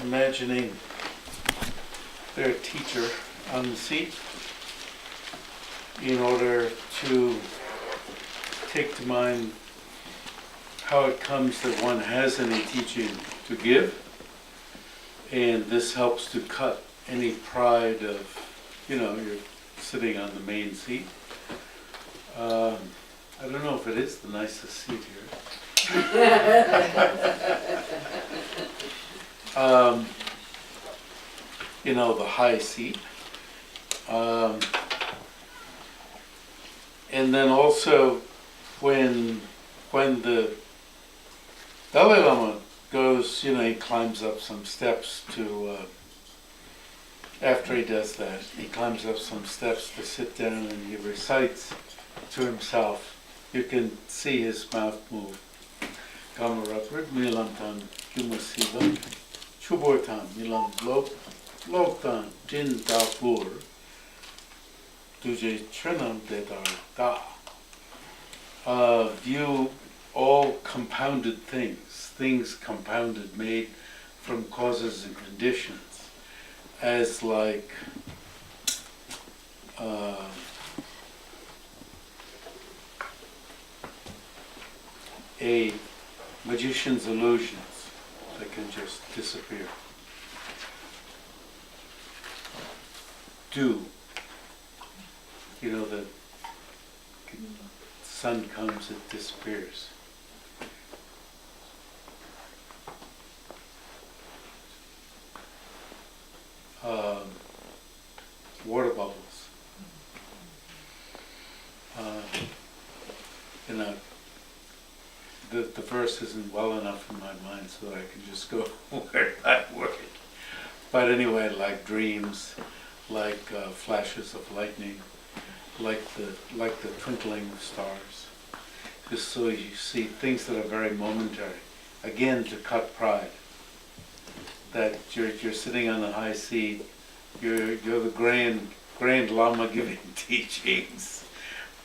imagining their teacher on the seat in order to take to mind how it comes that one has any teaching to give, and this helps to cut any pride of, you're sitting on the main seat. I don't know if it is the nicest seat here. The high seat. And then also when the Dalai Lama goes, he climbs up some steps to, after he does that, he climbs up some steps to sit down and he recites to himself. You can see his mouth move. Kamaraprit milantan kumasivan chubortan milan loktan jin dapur tuje trinam dedar da. View all compounded things compounded, made from causes and conditions, as like a magician's illusions that can just disappear. The sun comes, it disappears. Water bubbles. The verse isn't well enough in my mind so that I can just go word by word. But anyway, like dreams, like flashes of lightning, like the twinkling of stars. Just so you see things that are very momentary. Again, to cut pride. That you're sitting on the high seat, you're the grand Lama giving teachings,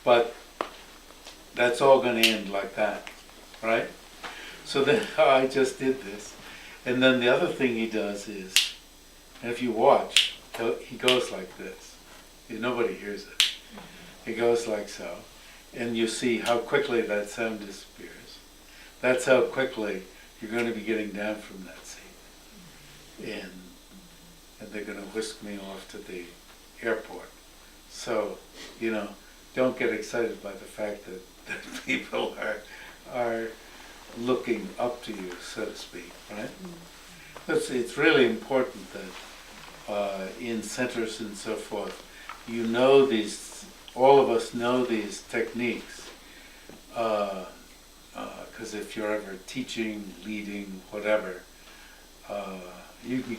but that's all going to end like that, right? So then I just did this, and then the other thing he does is, and if you watch, he goes like this. Nobody hears it. He goes like so, and you see how quickly that sound disappears. That's how quickly you're going to be getting down from that seat. And they're going to whisk me off to the airport. So, don't get excited by the fact that people are looking up to you, so to speak, right? It's really important that in centers and so forth, all of us know these techniques, because if you're ever teaching, leading, whatever, you can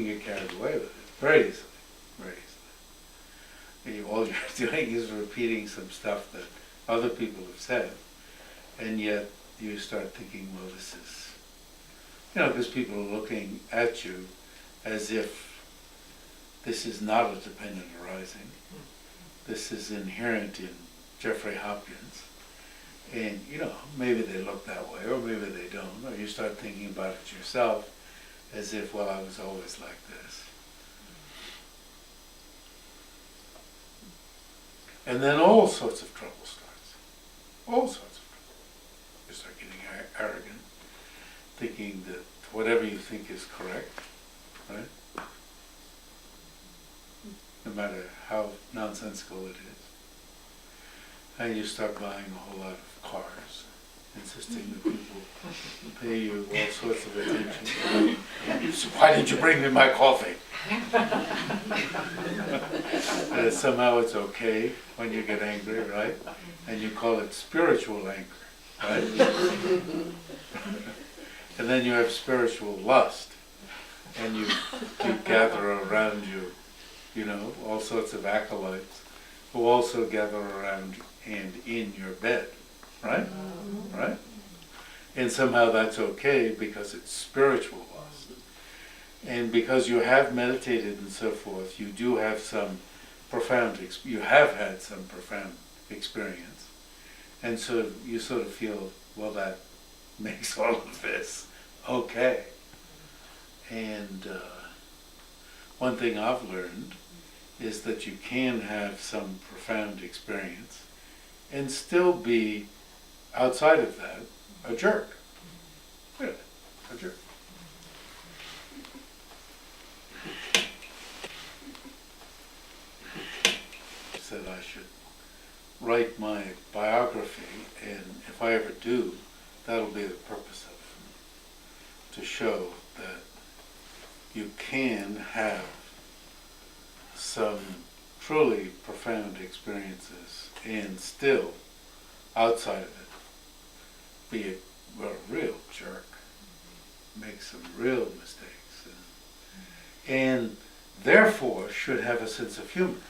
get carried away with it very easily, very easily. All you're doing is repeating some stuff that other people have said, and yet you start thinking, well, this is, because people are looking at you as if this is not a dependent arising. This is inherent in Jeffrey Hopkins, and maybe they look that way, or maybe they don't, or you start thinking about it yourself as if, well, I was always like this. And then all sorts of trouble starts. All sorts of trouble. You start getting arrogant, thinking that whatever you think is correct, right? No matter how nonsensical it is. And you start buying a whole lot of cars, insisting that people pay you all sorts of attention. So why didn't you bring me my coffee? Somehow it's okay when you get angry, right? And you call it spiritual anger, right? And then you have spiritual lust, and you gather around you, all sorts of acolytes who also gather around and in your bed, right? Right? And somehow that's okay because it's spiritual lust. And because you have meditated and so forth, you do have some you have had some profound experience. And so you sort of feel, well, that makes all of this okay. And one thing I've learned is that you can have some profound experience and still be, outside of that, a jerk. Really, a jerk. Said I should write my biography, and if I ever do, that'll be the purpose of it, to show that you can have some truly profound experiences and still, outside of it, be a real jerk, make some real mistakes, and therefore should have a sense of humor.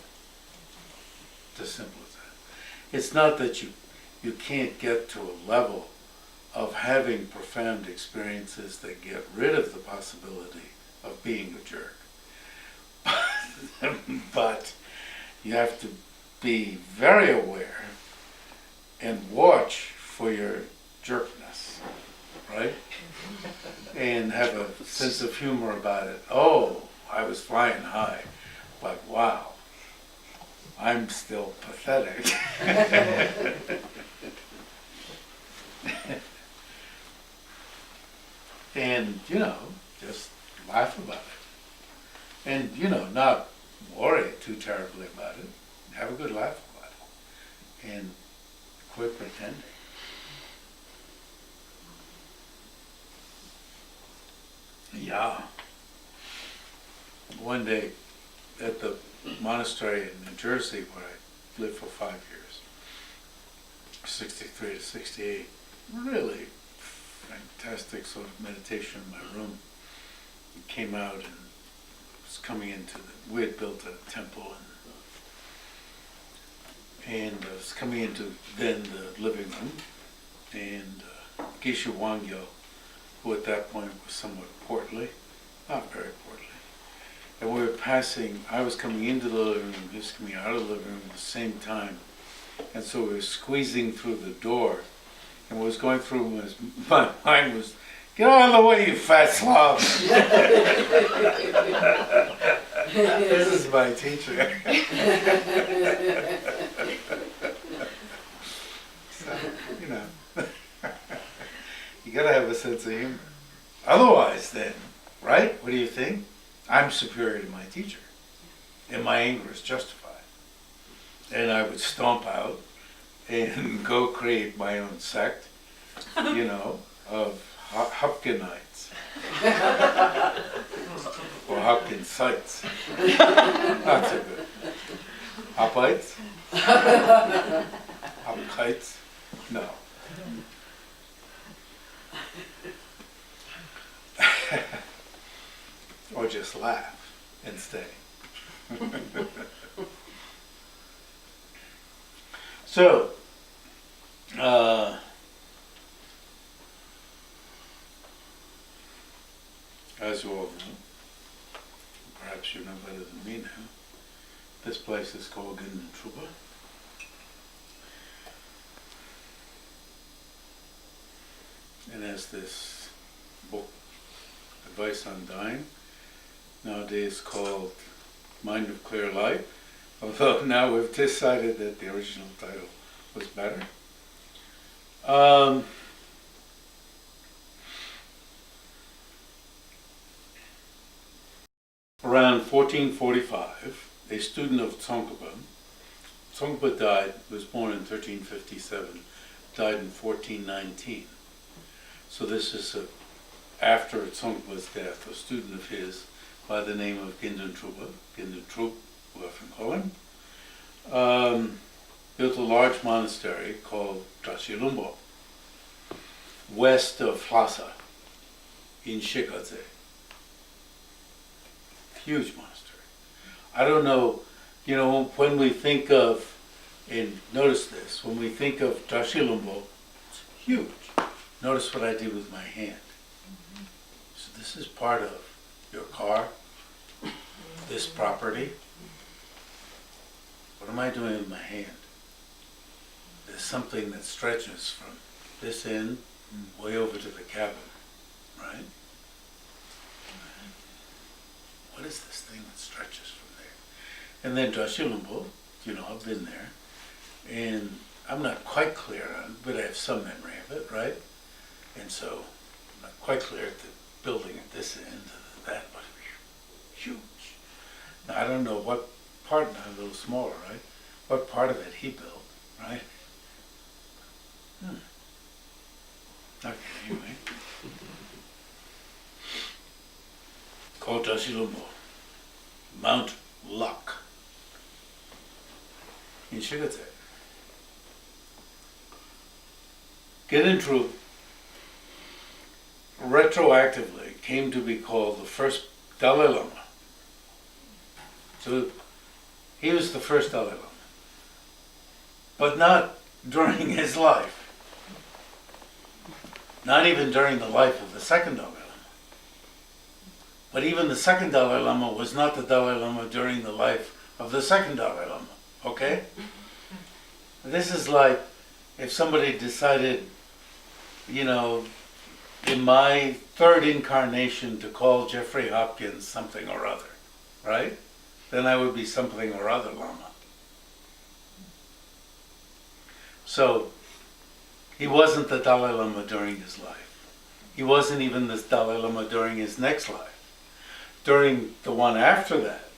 It's as simple as that. It's not that you can't get to a level of having profound experiences that get rid of the possibility of being a jerk. But you have to be very aware and watch for your jerkness, right? And have a sense of humor about it. Oh, I was flying high, but wow, I'm still pathetic. And, just laugh about it. And, not worry too terribly about it. Have a good laugh about it. And quit pretending. Yeah. One day at the monastery in New Jersey where I lived for 5 years, 63 to 68, really fantastic sort of meditation in my room. I came out and was coming into we had built a temple, and I was coming into then the living room, and Geshe Wangyo, who at that point was somewhat portly, not very portly, and we were passing, I was coming into the living room, he was coming out of the living room at the same time, and so we were squeezing through the door, and what was going through my mind was, get out of the way, you fat slob. This is my teacher. So, you gotta have a sense of humor. Otherwise then, right? What do you think? I'm superior to my teacher. And my anger is justified. And I would stomp out and go create my own sect, of Hopkinites. Or Hopkinsites. Not so good. Hopites? Hopkites? No. Or just laugh and stay. So, as you all know, perhaps you know better than me now, this place is called Gindan Truba. And as this book, Advice on Dying, nowadays called Mind of Clear Light, although now we've decided that the original title was better. Around 1445, a student of Tsongkhapa died, was born in 1357, died in 1419. So this is after Tsongkhapa's death, a student of his by the name of Gindan Trup, we often call him, built a large monastery called Trashilumbo, west of Lhasa, in Shikadze. Huge monastery. I don't know, when we think of, and notice this, when we think of Trashilumbo, it's huge. Notice what I did with my hand. So this is part of your car, this property. What am I doing with my hand? There's something that stretches from this end way over to the cabin, right? And then Drashilumbo, I've been there. And I'm not quite clear on it, but I have some memory of it, right? And so I'm not quite clear at the building at this end, that was huge. Now I don't know what part, a little smaller, right? What part of it he built, right? Okay, anyway. Called Drashilumbo, Mount Luck in Shigatse. Ginentru retroactively came to be called the first Dalai Lama. So he was the first Dalai Lama, but not during his life. Not even during the life of the second Dalai Lama. But even the second Dalai Lama was not the Dalai Lama during the life of the second Dalai Lama, okay? This is like if somebody decided, in my third incarnation to call Jeffrey Hopkins something or other, right? Then I would be something or other Lama. So, he wasn't the Dalai Lama during his life. He wasn't even the Dalai Lama during his next life. During the one after that,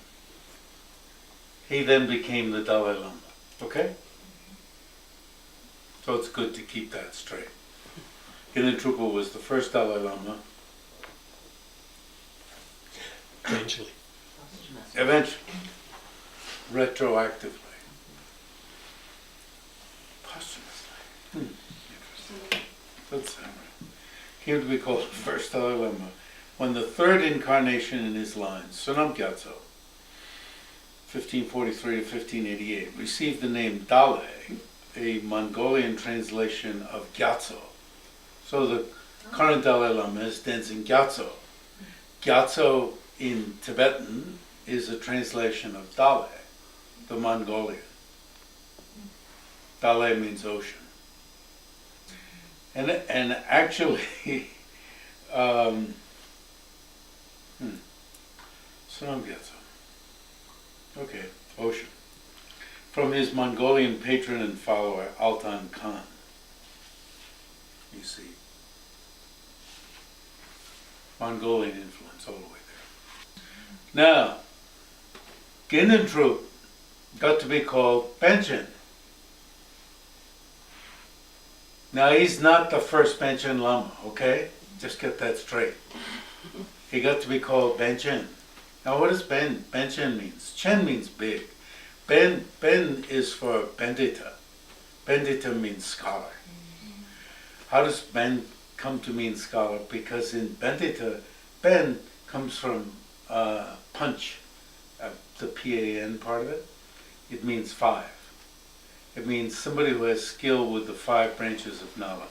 he then became the Dalai Lama. Okay? So it's good to keep that straight. Ginten Trungpa was the first Dalai Lama. Eventually. Retroactively. Posthumously. Interesting. That's right. Came to be called the first Dalai Lama when the third incarnation in his line, Sonam Gyatso, 1543 to 1588, received the name Dale, a Mongolian translation of Gyatso. So the current Dalai Lama is Tenzin Gyatso. Gyatso in Tibetan is a translation of Dale, the Mongolian. Dale means ocean. And actually, Sonam Gyatso. Okay, ocean. From his Mongolian patron and follower, Altan Khan. You see. Mongolian influence all the way there. Now, Ginten Trungpa got to be called Panchen. Now, he's not the first Panchen Lama, okay? Just get that straight. He got to be called Panchen. Now, what does Panchen means? Chen means big. Ben is for Pandita. Pandita means scholar. How does Ben come to mean scholar? Because in Pandita, Ben comes from punch, the P-A-N part of it. It means 5. It means somebody who has skill with the 5 branches of knowledge.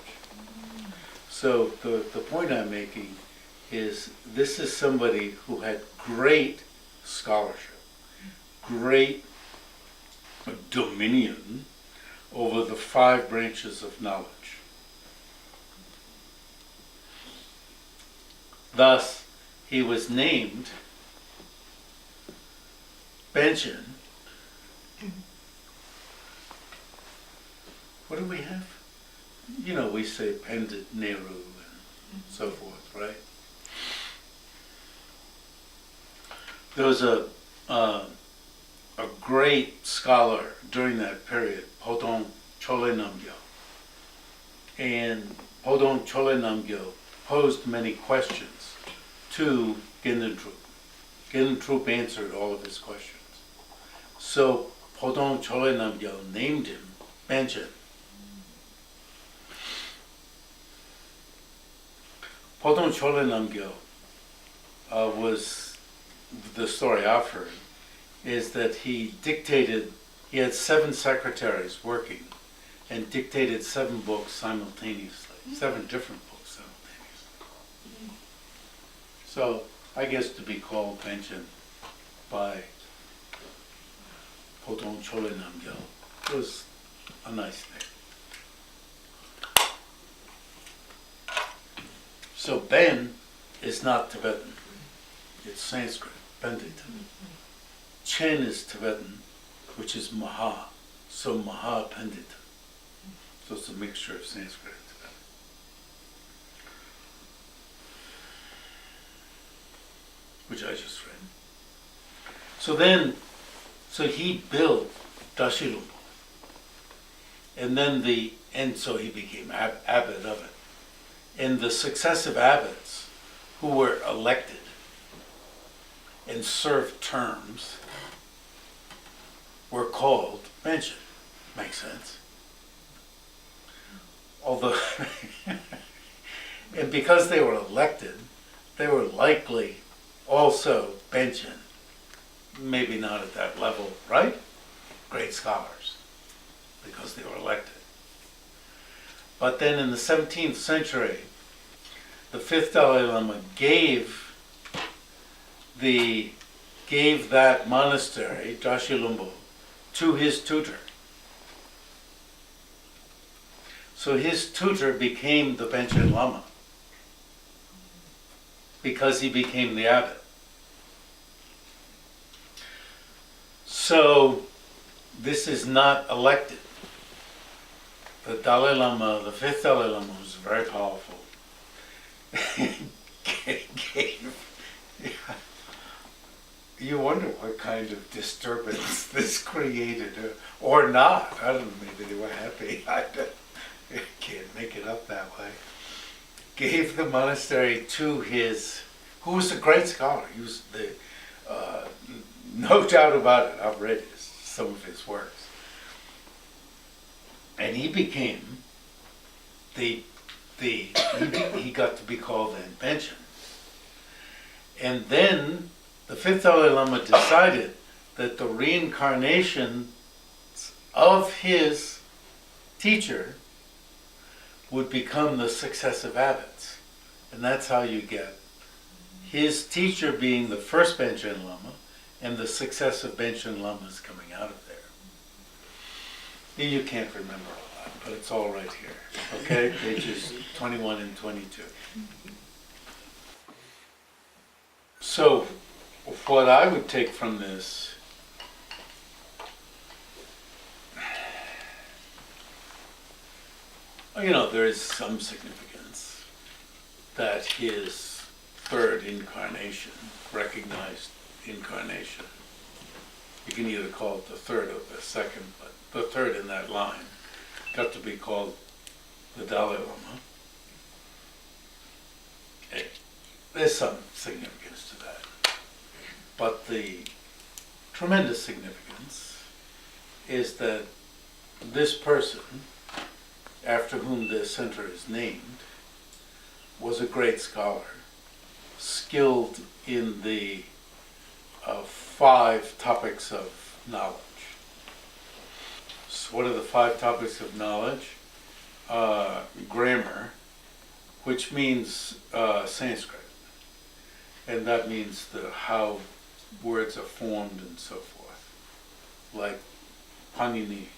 So the point I'm making is this is somebody who had great scholarship, great dominion over the 5 branches of knowledge. Thus, he was named Panchen. What do we have? We say Pandit Nehru and so forth, right? There was a great scholar during that period, Podong Chole Namgyal. And Podong Chole Namgyal posed many questions to Ginten Trungpa. Ginten Trungpa answered all of his questions. So Podong Chole Namgyal named him Panchen. Podong Chole Namgyal was, the story I've heard, is that he had 7 secretaries working and dictated 7 books simultaneously, 7 different books simultaneously. So I guess to be called Panchen by Podong Chole Namgyal was a nice thing. So Ben is not Tibetan, it's Sanskrit, Pandita. Chen is Tibetan, which is Maha, so Maha Pandita. So it's a mixture of Sanskrit and Tibetan. Which I just read. So he built Dashilumbo. And so he became abbot of it. And the successive abbots who were elected and served terms were called Benchen. Makes sense. Although, and because they were elected, they were likely also Benchen. Maybe not at that level, right? Great scholars, because they were elected. But then in the 17th century, the fifth Dalai Lama gave that monastery, Dashilumbo, to his tutor. So his tutor became the Benchen Lama because he became the abbot. So this is not elected. The Dalai Lama, the fifth Dalai Lama, was very powerful. You wonder what kind of disturbance this created, or not. I don't know, maybe they were happy. I can't make it up that way. Gave the monastery to who was a great scholar. He was no doubt about it. I've read some of his works. And he became he got to be called then Benchen. And then the fifth Dalai Lama decided that the reincarnation of his teacher would become the successive abbots. And that's how you get his teacher being the first Benchen Lama and the successive Benchen Lamas coming out of there. You can't remember all that, but it's all right here. Okay, pages 21 and 22. So, what I would take from this there is some significance that his third incarnation, recognized incarnation, you can either call it the third or the second, but the third in that line, got to be called the Dalai Lama. There's some significance to that. But the tremendous significance is that this person, after whom the center is named, was a great scholar, skilled in the 5 topics of knowledge. So what are the 5 topics of knowledge? Grammar, which means Sanskrit, and that means how words are formed and so forth, like Panini,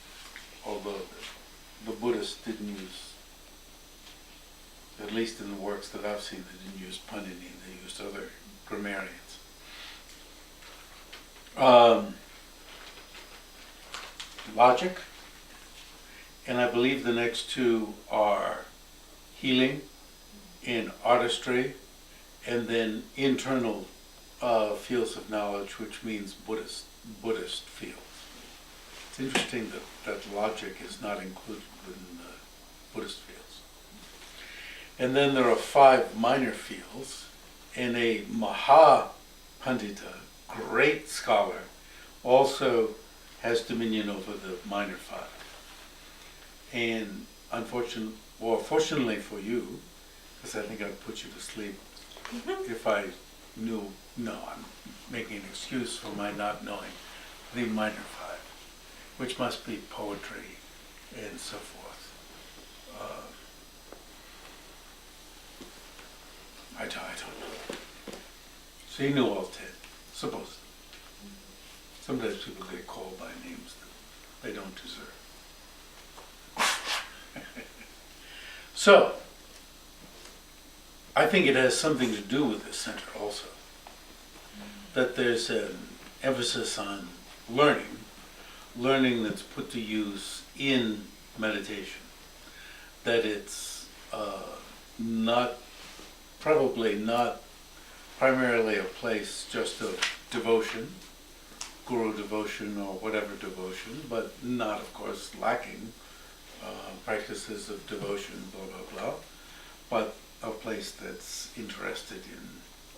although the Buddhists didn't use, at least in the works that I've seen, they didn't use Panini, they used other grammarians. Logic, and I believe the next 2 are healing and artistry, and then internal fields of knowledge, which means Buddhist fields. It's interesting that logic is not included in the Buddhist fields. And then there are 5 minor fields, and a Maha Pandita, great scholar, also has dominion over the minor 5. And fortunately for you, because I think I'd put you to sleep if I knew, I'm making an excuse for my not knowing the minor 5, which must be poetry and so forth. I don't know. So you knew all 10, supposedly. Sometimes people get called by names that they don't deserve. So, I think it has something to do with this center also. That there's an emphasis on learning that's put to use in meditation. That it's not, probably not primarily a place just of devotion, guru devotion or whatever devotion, but not, of course, lacking practices of devotion, blah, blah, blah, but a place that's interested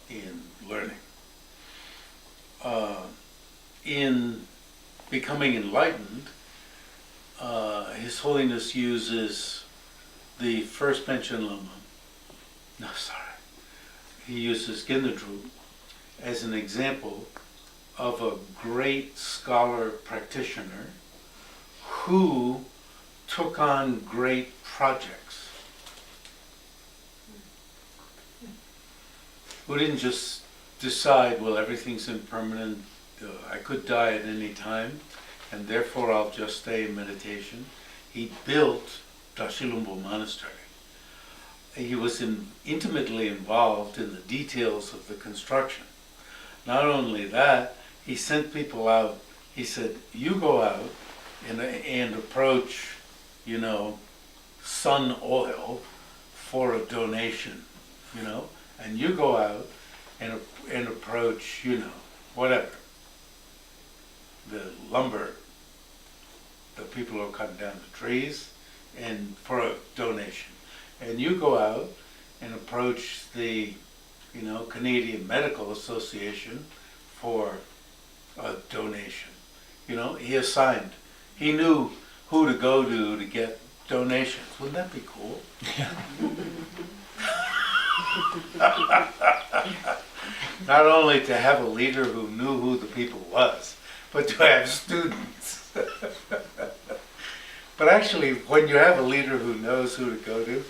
in learning. In becoming enlightened, His Holiness uses the first mentioned Lama, he uses Gendadru as an example of a great scholar practitioner who took on great projects. Who didn't just decide, well, everything's impermanent, I could die at any time, and therefore I'll just stay in meditation. He built Dashilumbo Monastery. He was intimately involved in the details of the construction. Not only that, he sent people out. He said, you go out and approach, sun oil for a donation, and you go out and approach, whatever, the lumber, the people who are cutting down the trees, and for a donation. And you go out and approach the, Canadian Medical Association for a donation. He assigned, he knew who to go to get donations. Wouldn't that be cool? Yeah. Not only to have a leader who knew who the people was, but to have students. But actually, when you have a leader who knows who to go to,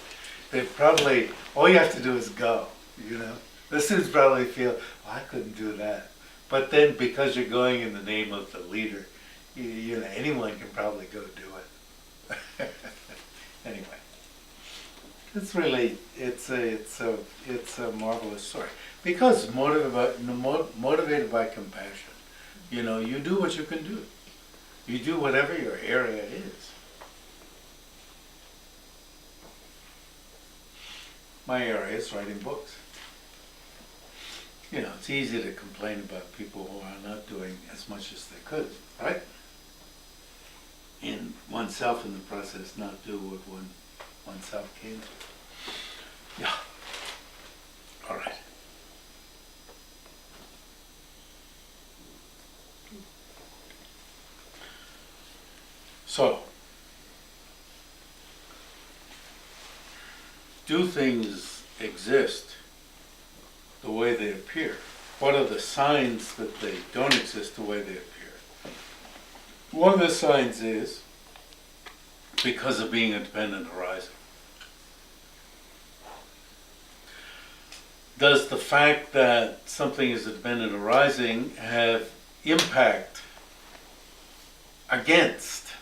they probably, all you have to do is go, The students probably feel, I couldn't do that. But then because you're going in the name of the leader, anyone can probably go do it. Anyway. It's really, it's a marvelous story. Because motivated by compassion. You do what you can do. You do whatever your area is. My area is writing books. It's easy to complain about people who are not doing as much as they could, right? And oneself in the process not do what oneself can do. Yeah. All right. So, do things exist the way they appear? What are the signs that they don't exist the way they appear? One of the signs is because of being a dependent arising. Does the fact that something is a dependent arising have impact against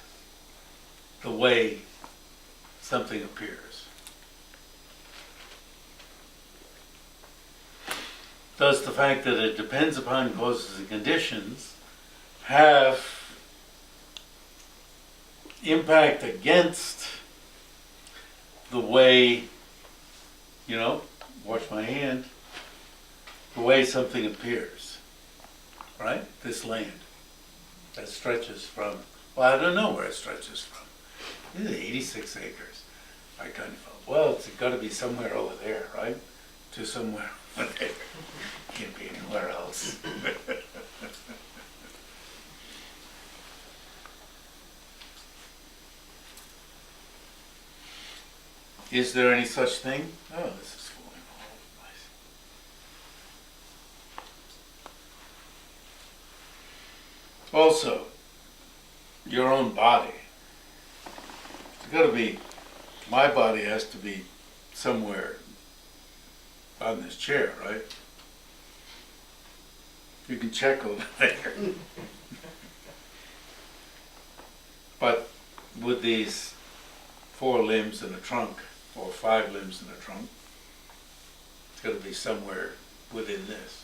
the way something appears? Does the fact that it depends upon causes and conditions have impact against the way, wash my hand, the way something appears, right? This land that stretches from, I don't know where it stretches from. This is 86 acres. I kind of felt, well, it's got to be somewhere over there, right? To somewhere over there. Can't be anywhere else. Is there any such thing? Oh, this is falling all over the place. Also, your own body. It's got to be, my body has to be somewhere on this chair, right? You can check over there. But with these 4 limbs and a trunk, or 5 limbs and a trunk, it's got to be somewhere within this.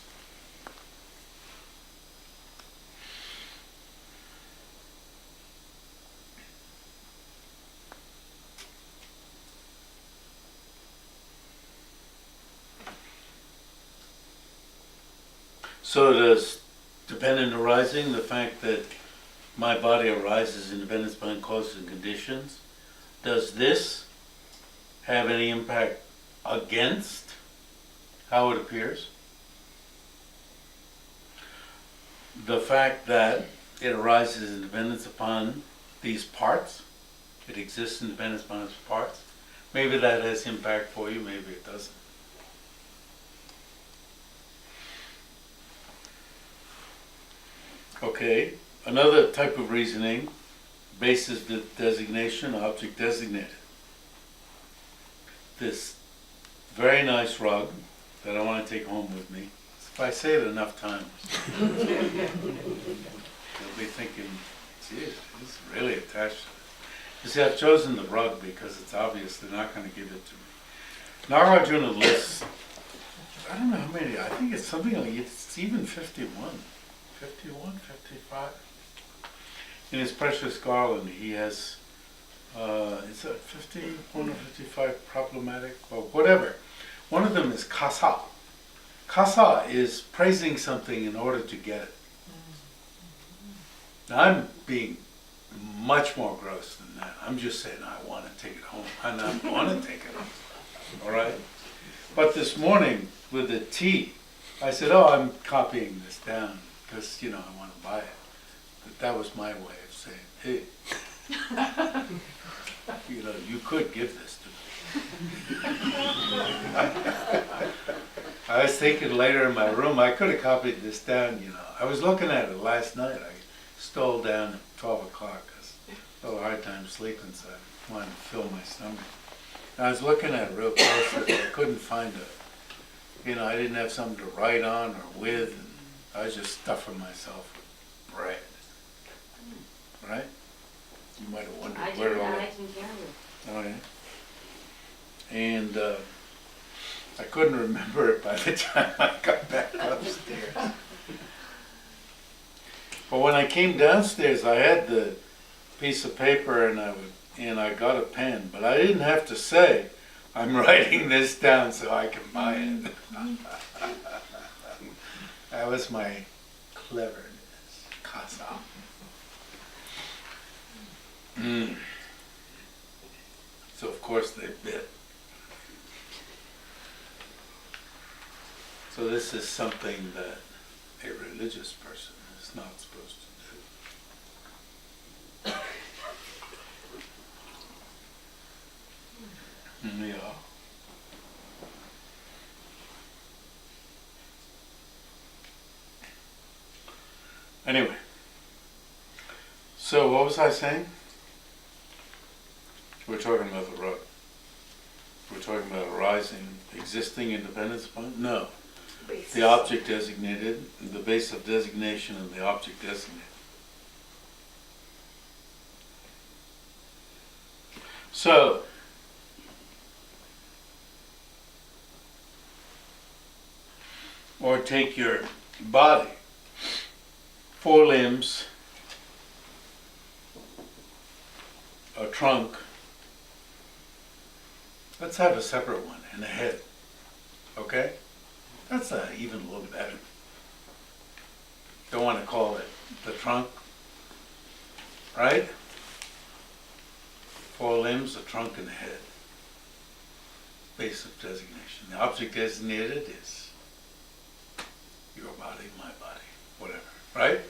So does dependent arising, the fact that my body arises independent upon causes and conditions, does this have any impact against how it appears? The fact that it arises in dependence upon these parts, it exists in dependence upon its parts, maybe that has impact for you, maybe it doesn't. Okay, another type of reasoning, basis designation, object designated. This very nice rug that I want to take home with me, if I say it enough times, they'll be thinking, geez, it's really attached to it. You see, I've chosen the rug because it's obvious they're not going to give it to me. Nagarjuna lists, I don't know how many, I think it's something like, it's even 51, 55. In his Precious Garland, he has, it's a 51 or 55 problematic, or whatever. One of them is kasa. Kasa is praising something in order to get it. Now, I'm being much more gross than that. I'm just saying I want to take it home. And I want to take it home. All right? But this morning, with the tea, I said, oh, I'm copying this down because, you know, I want to buy it. But that was my way of saying, hey, you know, you could give this to me. I was thinking later in my room, I could have copied this down, you know. I was looking at it last night. I stole down at 12 o'clock because I had a hard time sleeping, so I wanted to fill my stomach. And I was looking at it real closely. I couldn't find a, you know, I didn't have something to write on or with. And I was just stuffing myself with bread. Right? You might have wondered where all that. I didn't hear you. Oh, yeah. And I couldn't remember it by the time I got back upstairs. But when I came downstairs, I had the piece of paper and I got a pen, but I didn't have to say, I'm writing this down so I can buy it. That was my cleverness. Casa. So of course they bit. So this is something that a religious person is not supposed to do. Yeah. Anyway, so what was I saying? We're talking about the rug. We're talking about arising, existing independence upon? No. The object designated, the base of designation and the object designated. So, or take your body, 4 limbs, a trunk. Let's have a separate one and a head, okay? That's even a little better. Don't want to call it the trunk, right? 4 limbs, a trunk, and a head. Base of designation. The object designated is your body, my body, whatever, right?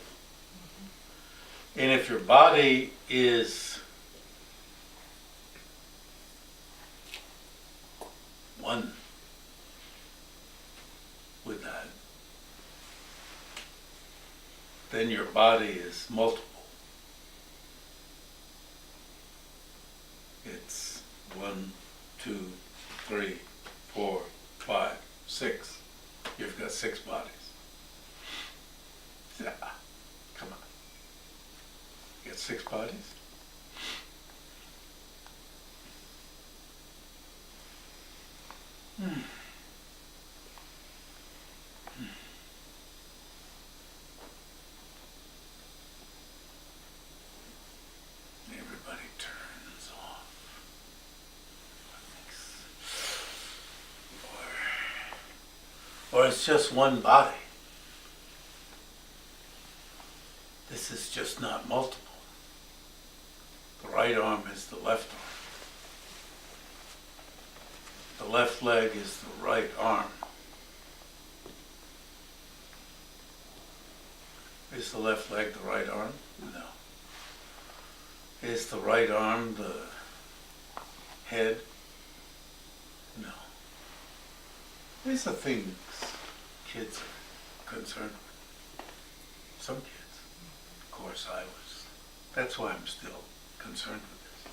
And if your body is one with that, then your body is multiple. It's 1, 2, 3, 4, 5, 6. You've got 6 bodies. Yeah, come on. You got 6 bodies? Everybody turns off. Or it's just one body. This is just not multiple. The right arm is the left arm. The left leg is the right arm. Is the left leg the right arm? No. Is the right arm the head? No. These are things kids are concerned with. Some kids. Of course I was. That's why I'm still concerned with this.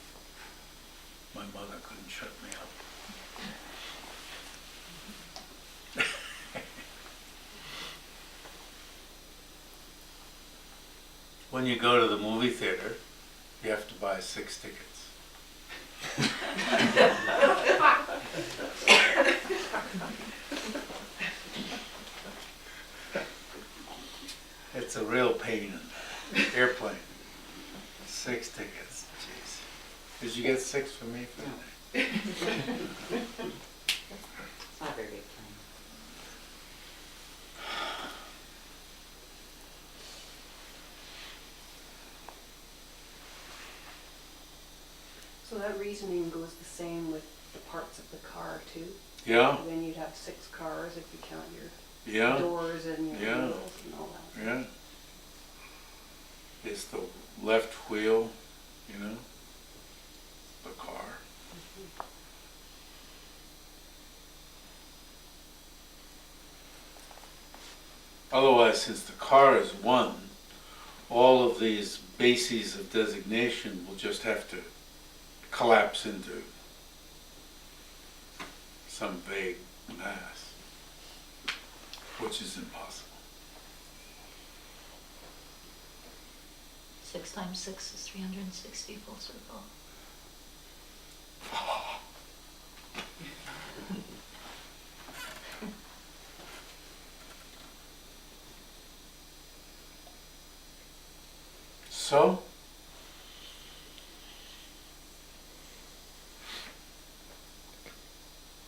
My mother couldn't shut me up. When you go to the movie theater, you have to buy 6 tickets. It's a real pain in the airplane. 6 tickets, jeez. Did you get 6 for me for today? It's not a very big plane. So that reasoning goes the same with the parts of the car too? Yeah, Then you'd have 6 cars if you count your yeah, doors and your Yeah. wheels and all that. yeah. It's the left wheel, you know, the car. Otherwise, since the car is one, all of these bases of designation will just have to collapse into some vague mass, which is impossible. 6 times 6 is 360 full circle. So,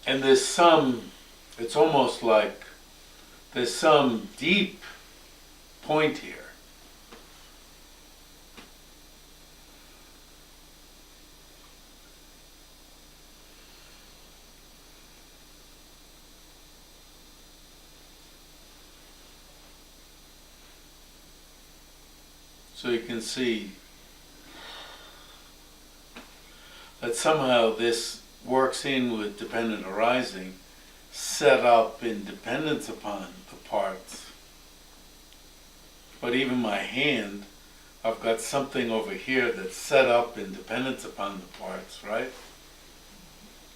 and there's some, it's almost like there's some deep point here. So you can see that somehow this works in with dependent arising, set up in dependence upon the parts. But even my hand, I've got something over here that's set up in dependence upon the parts, right?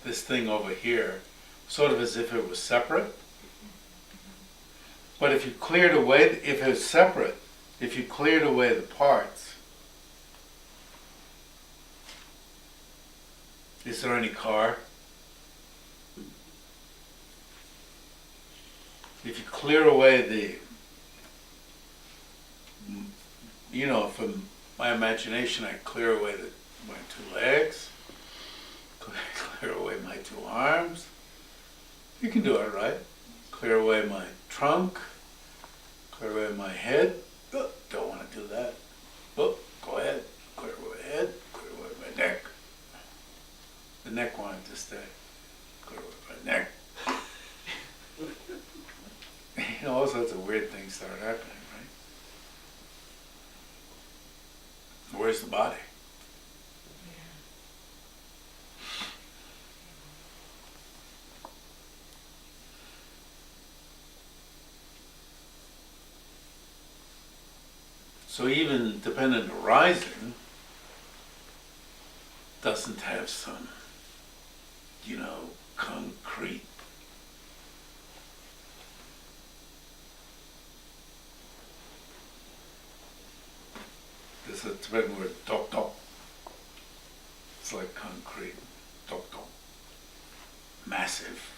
This thing over here, sort of as if it was separate. But if you cleared away, if it was separate, if you cleared away the parts, is there any car? If you clear away the, you know, from my imagination, I clear away my 2 legs, clear away my 2 arms. You can do it, right? Clear away my trunk, clear away my head. Oh, don't want to do that. Oh, go ahead. Clear away my head, clear away my neck. The neck wanted to stay. Clear away my neck. You know, all sorts of weird things start happening, right? Where's the body? So even dependent arising doesn't have some, you know, concrete. There's a Tibetan word, tok tok. It's like concrete, tok tok. Massive.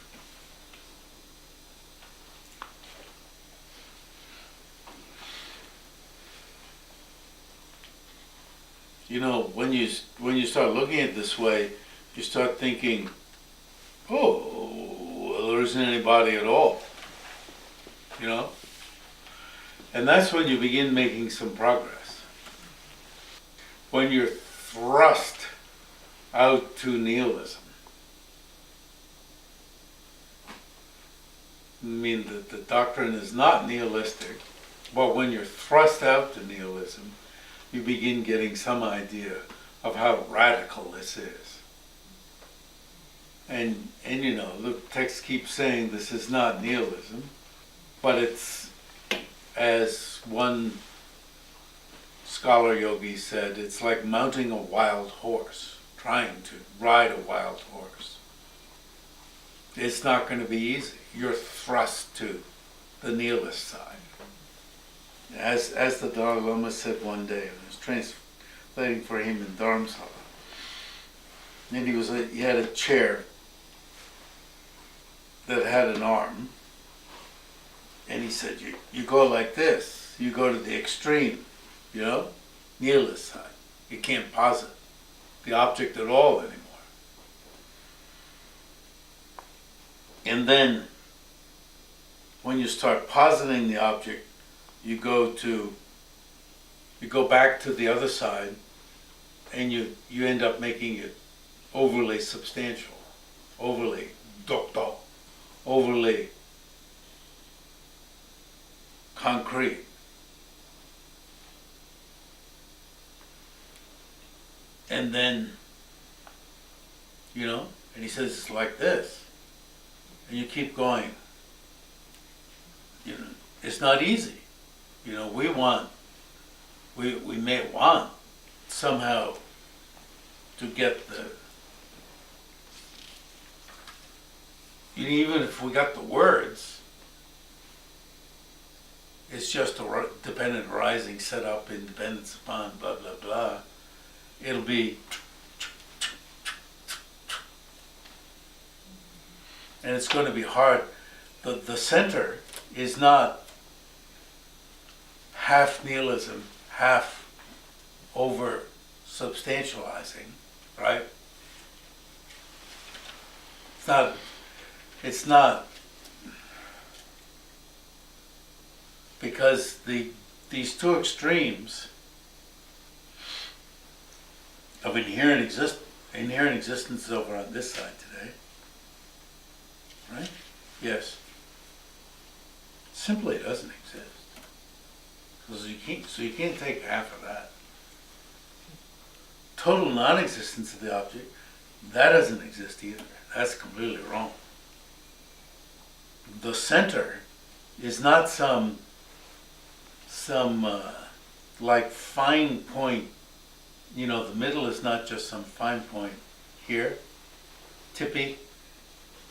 You know, when you start looking at it this way, you start thinking, oh, well, there isn't any body at all. You know? And that's when you begin making some progress. when you're thrust out to nihilism, I mean that the doctrine is not nihilistic, but when you're thrust out to nihilism, you begin getting some idea of how radical this is. And you know, the text keeps saying this is not nihilism, but it's, as one scholar yogi said, it's like mounting a wild horse, trying to ride a wild horse. It's not going to be easy. You're thrust to the nihilist side. As the Dalai Lama said one day, I was translating for him in Dharamsala, and he had a chair that had an arm, and he said, you go like this, you go to the extreme, you know, nihilist side. You can't posit the object at all anymore. And then, when you start positing the object, you go back to the other side, and you end up making it overly substantial, overly dokdo, overly concrete. And then, you know, and he says it's like this, and you keep going. You know, it's not easy. You know, we may want somehow to get the, even if we got the words, it's just a dependent arising set up independence upon blah blah blah. It'll be, and it's going to be hard. The center is not half nihilism, half over substantializing, right? It's not because these two extremes of inherent existence is over on this side today, right? Yes. Simply doesn't exist. So you can't take half of that. Total non-existence of the object, that doesn't exist either. That's completely wrong. The center is not some like fine point. You know, the middle is not just some fine point here, tippy.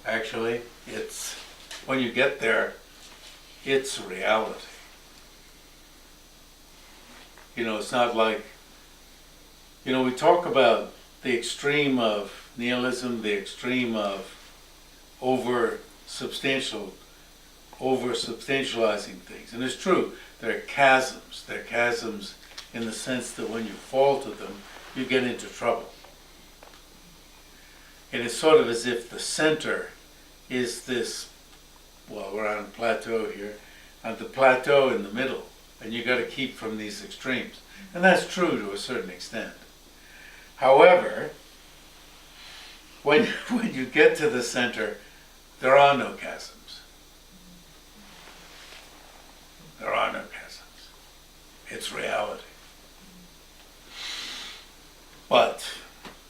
Actually, it's, when you get there, it's reality. You know, it's not like, you know, we talk about the extreme of nihilism, the extreme of over substantializing things. And it's true, there are chasms. There are chasms in the sense that when you fall to them, you get into trouble. And it's sort of as if the center is this, well, we're on a plateau here, on the plateau in the middle, and you got to keep from these extremes. And that's true to a certain extent. However, when you get to the center, there are no chasms. There are no chasms. It's reality. But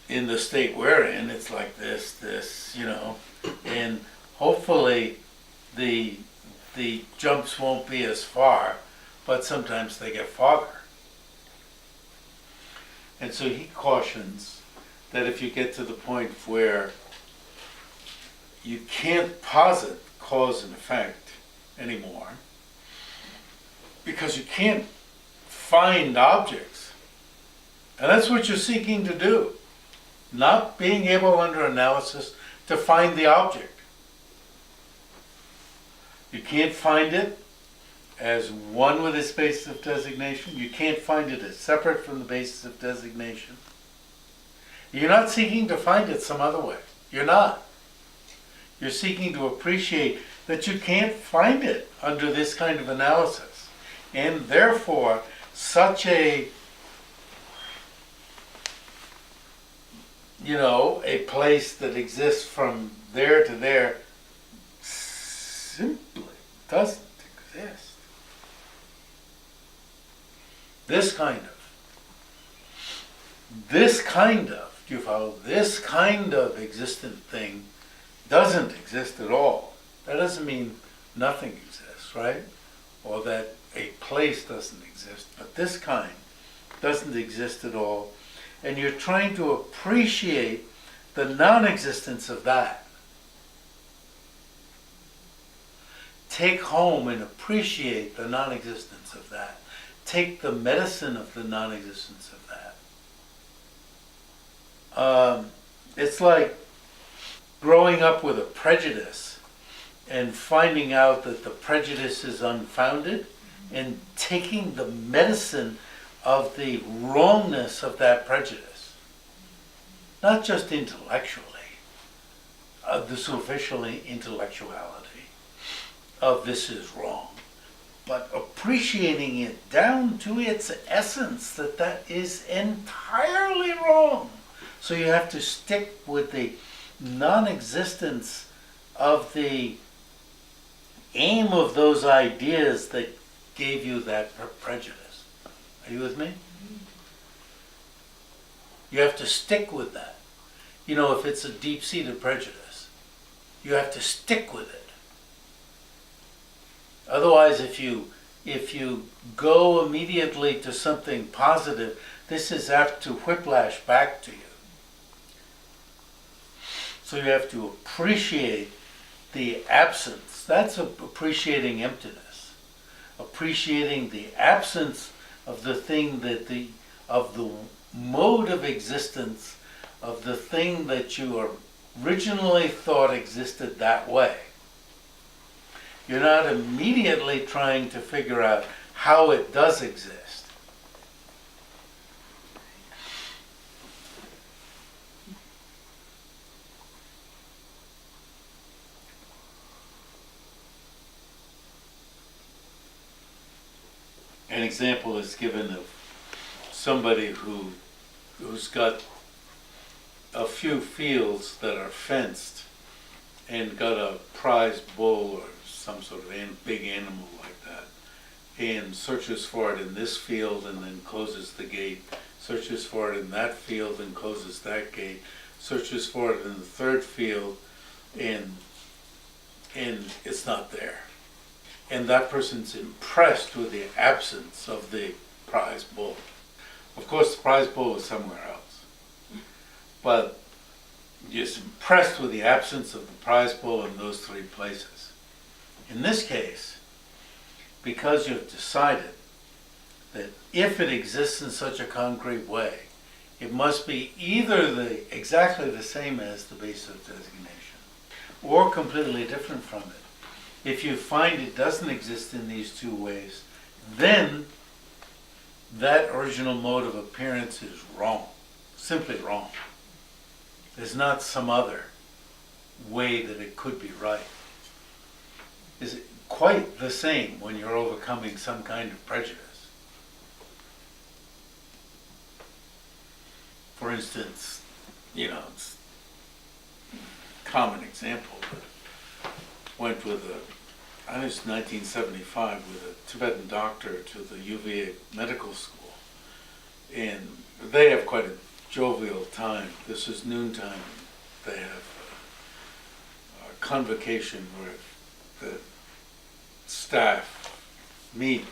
in the state we're in, it's like this, you know, and hopefully the jumps won't be as far, but sometimes they get farther. And so he cautions that if you get to the point where you can't posit cause and effect anymore, because you can't find objects, and that's what you're seeking to do, not being able under analysis to find the object. You can't find it as one with its basis of designation. You can't find it as separate from the basis of designation. You're not seeking to find it some other way. You're not. You're seeking to appreciate that you can't find it under this kind of analysis. And therefore, such a a place that exists from there to there simply doesn't exist. This kind of, do you follow? This kind of existent thing doesn't exist at all. That doesn't mean nothing exists, right? Or that a place doesn't exist, but this kind doesn't exist at all. And you're trying to appreciate the non-existence of that. Take home and appreciate the non-existence of that. Take the medicine of the non-existence of that. It's like growing up with a prejudice and finding out that the prejudice is unfounded and taking the medicine of the wrongness of that prejudice. Not just intellectually, of the superficial intellectuality of this is wrong, but appreciating it down to its essence, that is entirely wrong. So you have to stick with the non-existence of the aim of those ideas that gave you that prejudice. Are you with me? You have to stick with that. If it's a deep-seated prejudice, you have to stick with it. Otherwise, if you go immediately to something positive, this is apt to whiplash back to you. So you have to appreciate the absence. That's appreciating emptiness. Appreciating the absence of the thing of the mode of existence of the thing that you originally thought existed that way. You're not immediately trying to figure out how it does exist. An example is given of somebody who's got a few fields that are fenced and got a prize bull or some sort of big animal like that, and searches for it in this field and then closes the gate, searches for it in that field and closes that gate, searches for it in the third field, and it's not there. And that person's impressed with the absence of the prize bull. Of course, the prize bull is somewhere else. But just impressed with the absence of the prize bull in those three places. In this case, because you've decided that if it exists in such a concrete way, it must be either exactly the same as the base of designation, or completely different from it. If you find it doesn't exist in these two ways, then that original mode of appearance is wrong, simply wrong. There's not some other way that it could be right. Is quite the same when you're overcoming some kind of prejudice. For instance, it's a common example, but went with I think it's 1975 with a Tibetan doctor to the UVA medical school, and they have quite a jovial time. This is noontime. They have a convocation where the staff meet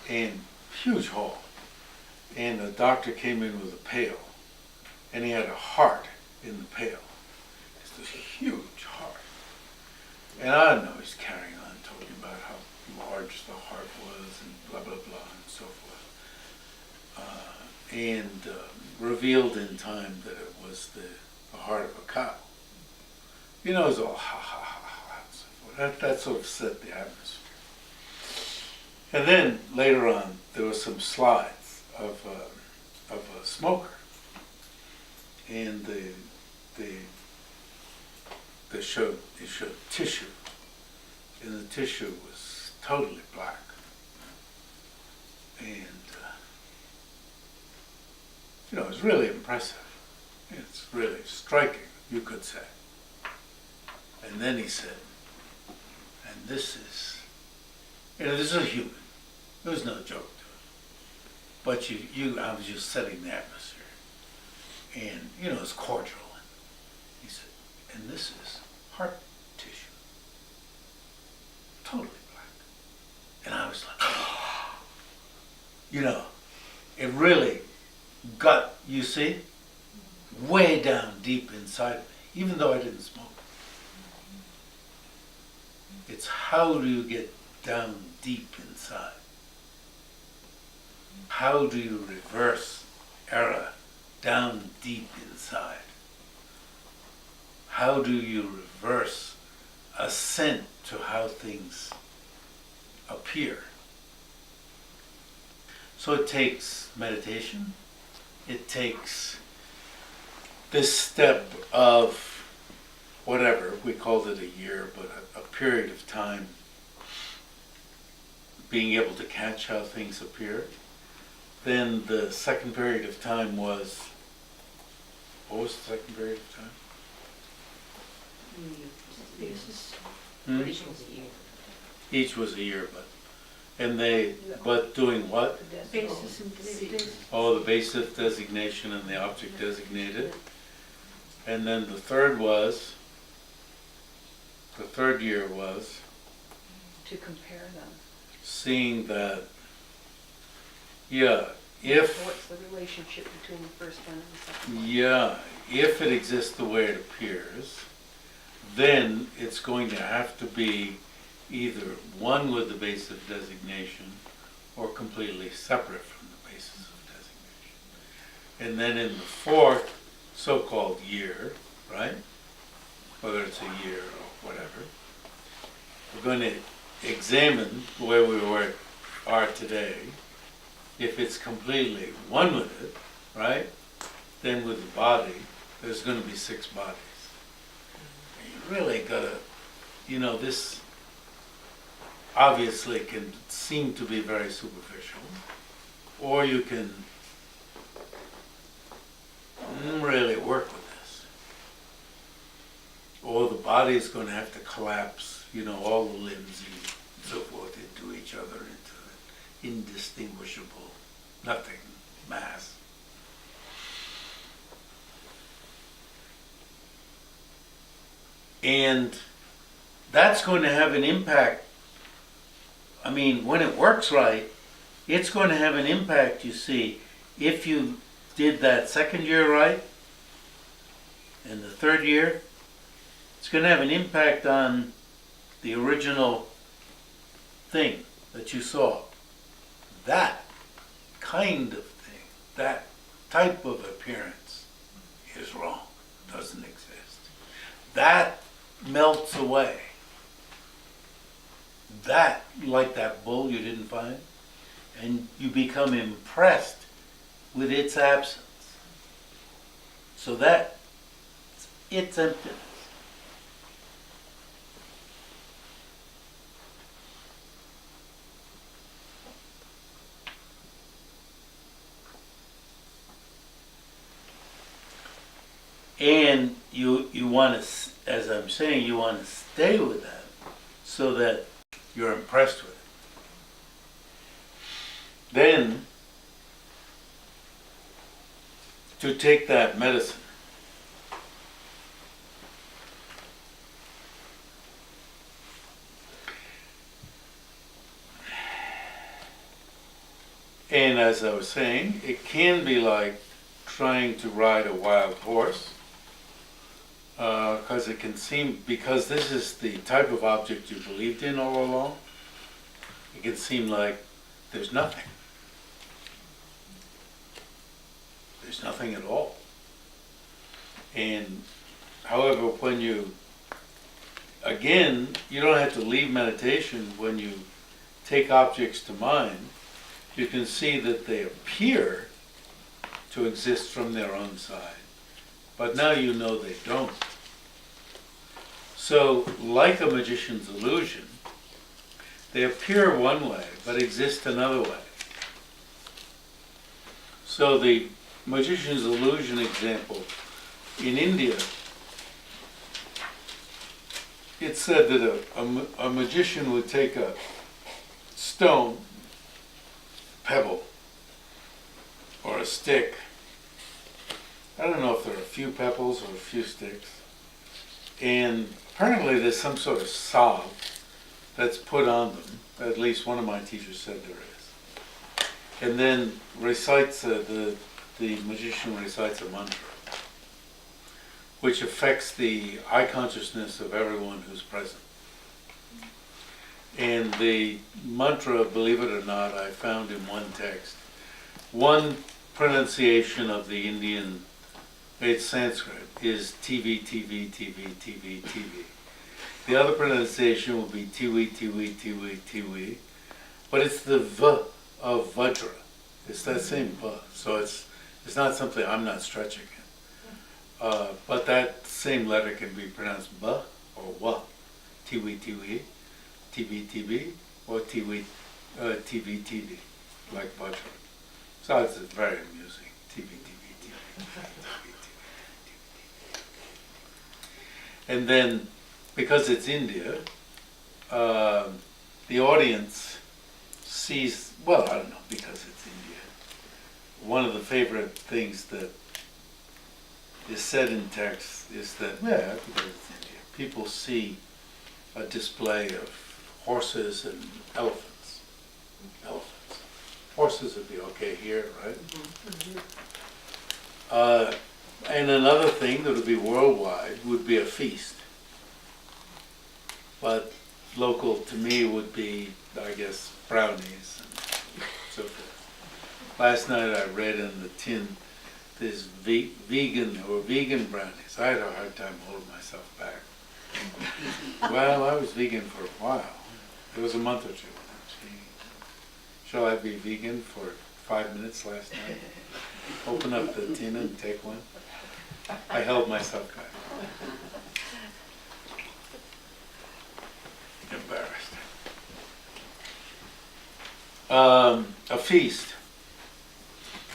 in huge hall, and the doctor came in with a pail, and he had a heart in the pail. It's this huge heart. And I don't know, he's carrying on, talking about how large the heart was and blah, blah, blah, and so forth. And revealed in time that it was the heart of a cow. It was all ha, ha, ha, ha, and so forth. That sort of set the atmosphere. And then later on, there were some slides of a smoker. And they showed tissue, and the tissue was totally black. And it was really impressive. It's really striking, you could say. And then he said, and this is, this is a human. There's no joke to it. But I was just setting the atmosphere. And, it's cordial. He said, and this is heart tissue. Totally black. And I was like, it really got, you see, way down deep inside of me, even though I didn't smoke. It's how do you get down deep inside? How do you reverse error down deep inside? How do you reverse assent to how things appear? So it takes meditation. It takes this step of whatever, we called it a year, but a period of time being able to catch how things appear. Then the second period of time was, what was the second period of time? Hmm? Each was a year, but doing what? Basis and basis. Oh, the basis designation and the object designated. And then the third year was To compare them. seeing that, if What's the relationship between the first one and the second one? if it exists the way it appears, then it's going to have to be either one with the basis of designation or completely separate from the basis of designation. And then in the fourth so-called year, right? Whether it's a year or whatever, we're going to examine where we are today. If it's completely one with it, right? Then with the body, there's going to be 6 bodies. You really gotta, this obviously can seem to be very superficial, or you can really work with this. Or the body is going to have to collapse, all the limbs and so forth into each other, into an indistinguishable nothing mass. And that's going to have an impact. I mean, when it works right, it's going to have an impact, you see, if you did that second year right, and the third year, it's going to have an impact on the original thing that you saw. That kind of thing, that type of appearance is wrong, doesn't exist. That melts away. That, like that bull you didn't find, and you become impressed with its absence. So that, it's emptiness. And you want to, as I'm saying, you want to stay with that so that you're impressed with it. Then, to take that medicine, and as I was saying, it can be like trying to ride a wild horse. Because it can seem, because this is the type of object you believed in all along, it can seem like there's nothing. There's nothing at all. And however, when you, again, you don't have to leave meditation. When you take objects to mind, you can see that they appear to exist from their own side. But now you know they don't. So, like a magician's illusion, they appear one way, but exist another way. So the magician's illusion example in India, it's said that a magician would take a stone, pebble, or a stick. I don't know if there are a few pebbles or a few sticks. And apparently there's some sort of salve that's put on them. At least one of my teachers said there is. And then recites, the magician recites a mantra, which affects the eye consciousness of everyone who's present. And the mantra, believe it or not, I found in one text. One pronunciation of the Indian, it's Sanskrit, is TV, TV, TV, TV, TV. The other pronunciation will be tiwi, tiwi, tiwi, tiwi. But it's the V of Vajra. It's that same V. So it's not something I'm not stretching it. But that same letter can be pronounced B or W. Tiwi, tiwi, tibi, tibi, or tiwi, tibi, tibi, like Vajra. So it's very amusing. Tibi, tibi, tibi, tibi, tibi, tibi. And then, because it's India, the audience sees, well, I don't know, because it's India. One of the favorite things that is said in text is that, yeah, because it's India, people see a display of horses and elephants. Elephants. Horses would be okay here, right? And another thing that would be worldwide would be a feast. But local to me would be, I guess, brownies and so forth. Last night I read in the tin this vegan brownies. I had a hard time holding myself back. Well, I was vegan for a while. It was a month or two. Shall I be vegan for 5 minutes last night? Open up the tin and take one. I held myself back. Embarrassed. A feast.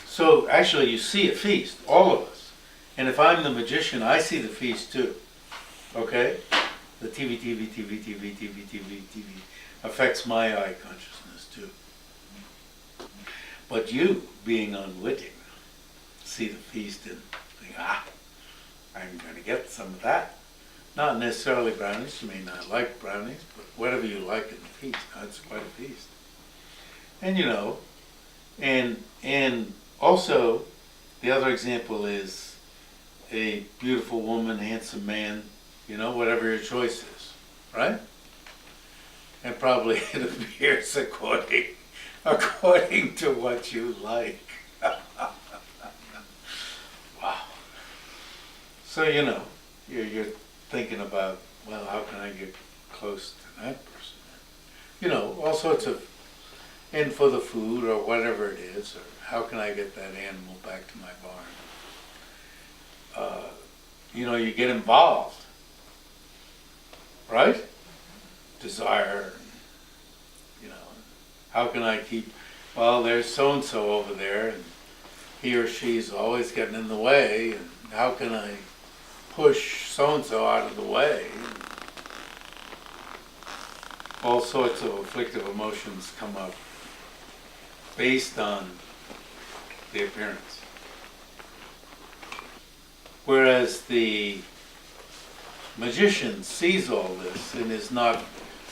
So actually you see a feast, all of us. And if I'm the magician, I see the feast too. Okay? The TV affects my eye consciousness too. But you, being unwitting, see the feast and think, I'm going to get some of that. Not necessarily brownies, you may not like brownies, but whatever you like in the feast, it's quite a feast. And you know, and also, the other example is a beautiful woman, handsome man, you know, whatever your choice is, right? And probably it appears according to what you like. Wow. So, you know, you're thinking about, well, how can I get close to that person? You know, all sorts of, and for the food or whatever it is, or how can I get that animal back to my barn? You know, you get involved, right? Desire, you know, how can I keep, well, there's so-and-so over there, and he or she's always getting in the way, and how can I push so-and-so out of the way? All sorts of afflictive emotions come up based on the appearance. Whereas the magician sees all this and is not,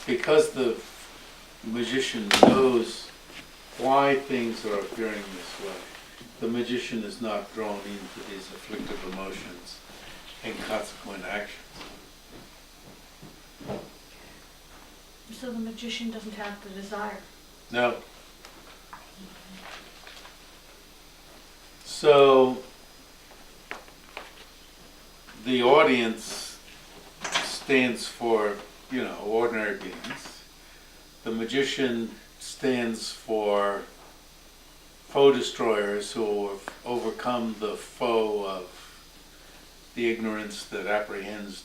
because the magician knows why things are appearing this way, the magician is not drawn into these afflictive emotions and consequent actions. So the magician doesn't have the desire. No. So the audience stands for, you know, ordinary beings. The magician stands for foe destroyers who have overcome the foe of the ignorance that apprehends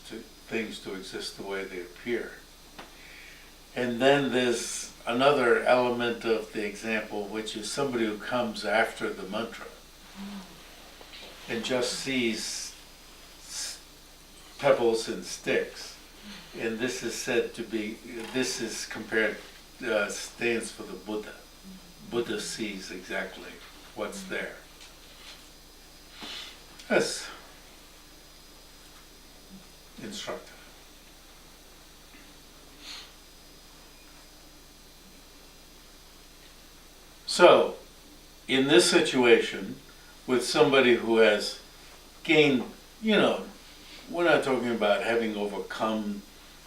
things to exist the way they appear. And then there's another element of the example, which is somebody who comes after the mantra and just sees pebbles and sticks. And this is said to be, this is compared, stands for the Buddha. Buddha sees exactly what's there. That's instructive. So, in this situation, with somebody who has gained, we're not talking about having overcome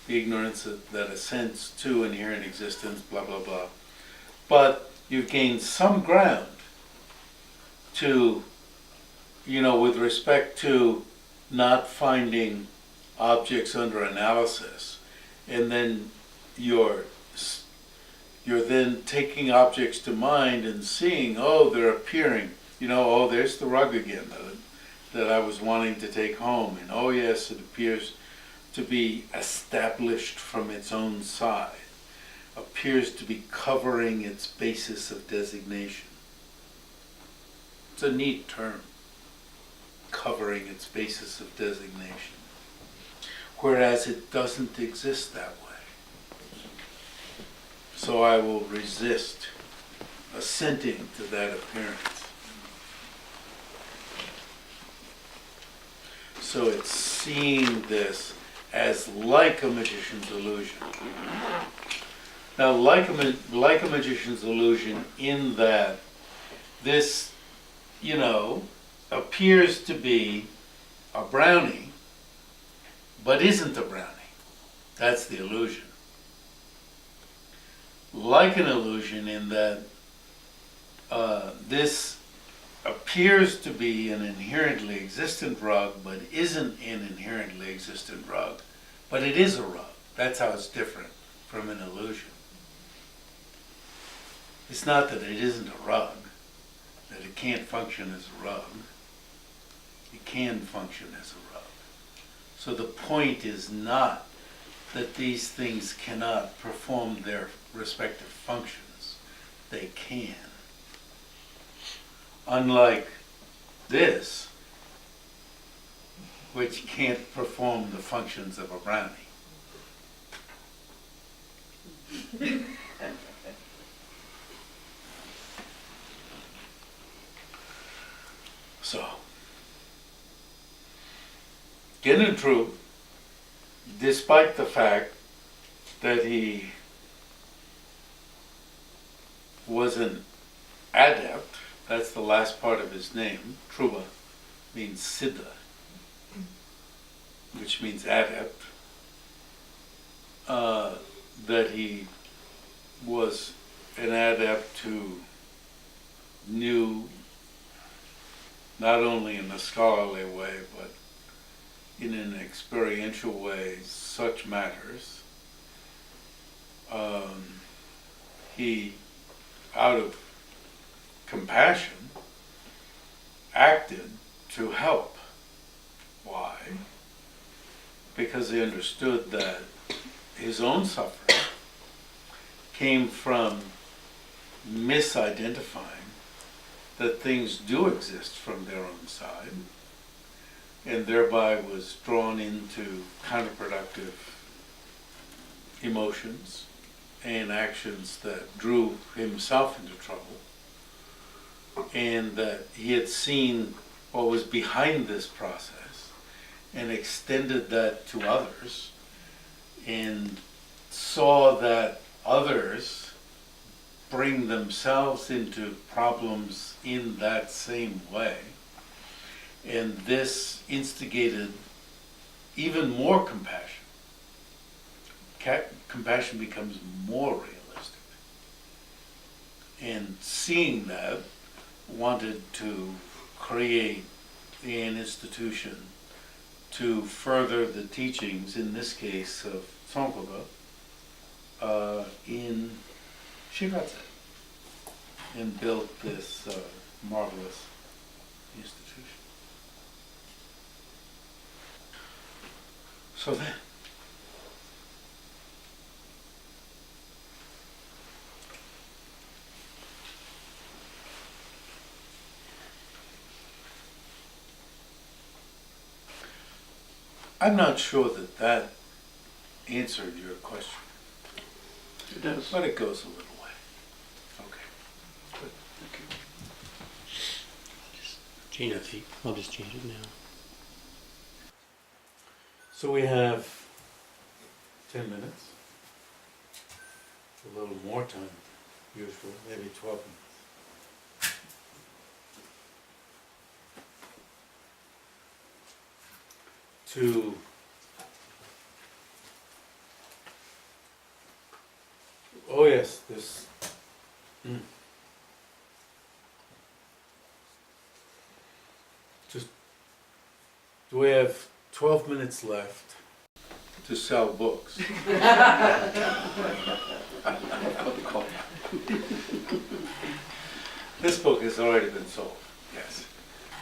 the ignorance that ascends to inherent existence, blah, blah, blah. But you've gained some ground to, with respect to not finding objects under analysis, and then you're then taking objects to mind and seeing, oh, they're appearing. Oh, there's the rug again that I was wanting to take home. And oh yes, it appears to be established from its own side. Appears to be covering its basis of designation. It's a neat term. Covering its basis of designation. Whereas it doesn't exist that way. So I will resist assenting to that appearance. So it's seeing this as like a magician's illusion. Now, like a magician's illusion in that this, appears to be a brownie, but isn't a brownie. That's the illusion. Like an illusion in that this appears to be an inherently existent rug, but isn't an inherently existent rug, but it is a rug. That's how it's different from an illusion. It's not that it isn't a rug, that it can't function as a rug. It can function as a rug. So the point is not that these things cannot perform their respective functions. They can. Unlike this, which can't perform the functions of a brownie. So, Genentru, despite the fact that he was an adept, that's the last part of his name, Truba means Siddha, which means adept, that he was an adept who knew not only in a scholarly way, but in an experiential way, such matters. He, out of compassion, acted to help. Why? Because he understood that his own suffering came from misidentifying that things do exist from their own side, and thereby was drawn into counterproductive emotions and actions that drew himself into trouble, and that he had seen what was behind this process and extended that to others, and saw that others bring themselves into problems in that same way. And this instigated even more compassion. Compassion becomes more realistic. And seeing that, wanted to create an institution to further the teachings, in this case of Tsongkhapa, in Shigatse, and built this marvelous institution. So then, I'm not sure that that answered your question, It does. but it goes a little way. Okay. Good, thank you. Change it. I'll just change it now. So we have 10 minutes. A little more time than usual, maybe 12 minutes. To oh yes, this just do we have 12 minutes left to sell books? This book has already been sold, yes.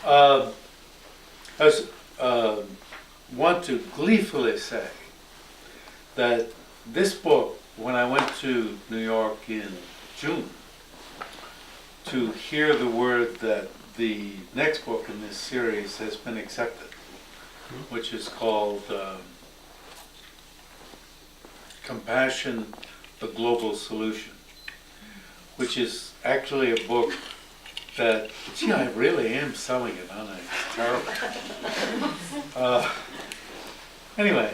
I was, want to gleefully say that this book, when I went to New York in June to hear the word that the next book in this series has been accepted, which is called Compassion, the Global Solution, which is actually a book that, gee, I really am selling it, aren't I? It's terrible. Anyway,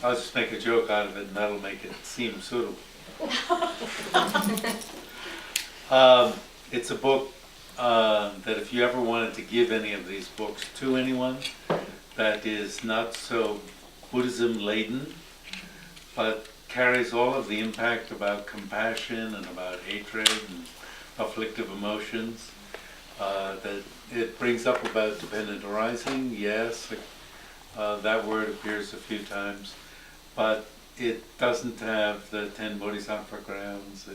I'll just make a joke out of it and that'll make it seem suitable. It's a book that if you ever wanted to give any of these books to anyone that is not so Buddhism laden, but carries all of the impact about compassion and about hatred and afflictive emotions, that it brings up about dependent arising, yes, that word appears a few times, but it doesn't have the 10 bodhisattva grounds,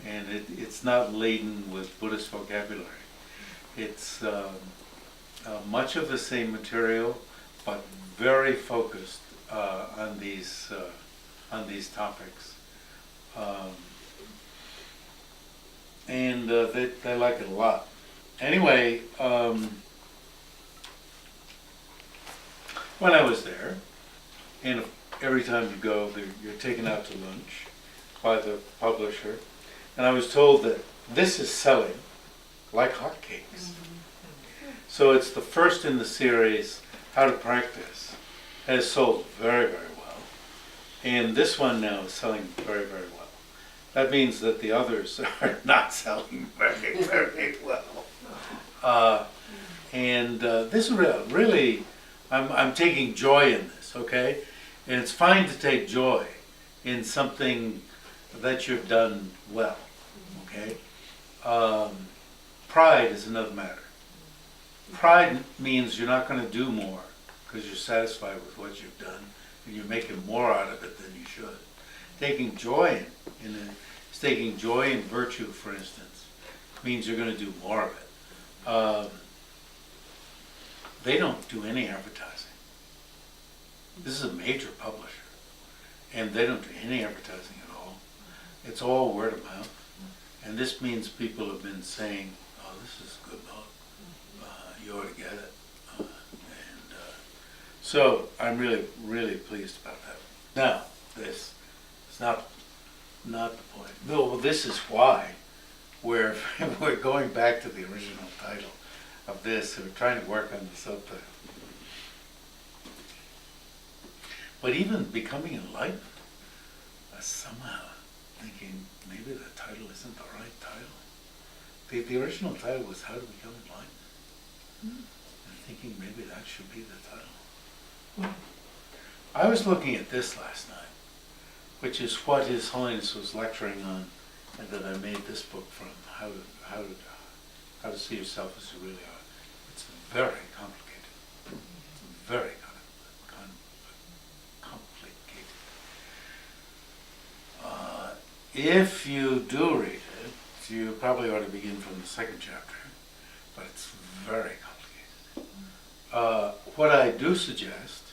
and it's not laden with Buddhist vocabulary. It's much of the same material, but very focused on these topics, and they like it a lot. Anyway, when I was there, and every time you go, you're taken out to lunch by the publisher, and I was told that this is selling like hotcakes. So it's the first in the series, How to Practice, has sold very, very well. And this one now is selling very, very well. That means that the others are not selling very, very well. This really, I'm taking joy in this, okay? And it's fine to take joy in something that you've done well, okay? Pride is another matter. Pride means you're not going to do more because you're satisfied with what you've done and you're making more out of it than you should. Taking joy taking joy in virtue, for instance, means you're going to do more of it. They don't do any advertising. This is a major publisher, and they don't do any advertising at all. It's all word of mouth, and this means people have been saying, "Oh, this is a good book. You ought to get it." So I'm really, really pleased about that. Now, this is not the point. No, this is why we're going back to the original title of this. We're trying to work on the subtitle. But even becoming enlightened, somehow thinking maybe the title isn't the right title. The original title was How to Become Enlightened. And thinking maybe that should be the title. I was looking at this last night, which is what His Holiness was lecturing on, and that I made this book from, how to see yourself as you really are. It's very complicated. It's very complicated. If you do read it, you probably ought to begin from the second chapter, but it's very complicated. What I do suggest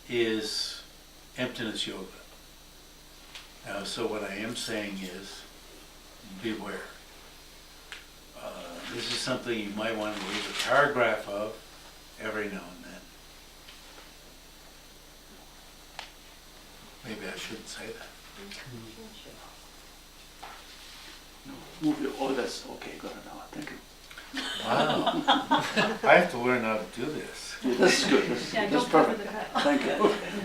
is emptiness yoga. So what I am saying is, beware. This is something you might want to read a paragraph of every now and Maybe I shouldn't say that. No, move it. Oh, that's okay. Got it now. Thank you. Wow. I have to learn how to do this. Yeah, this is good. This is, Yeah, this don't is cover perfect. the cut. Thank you.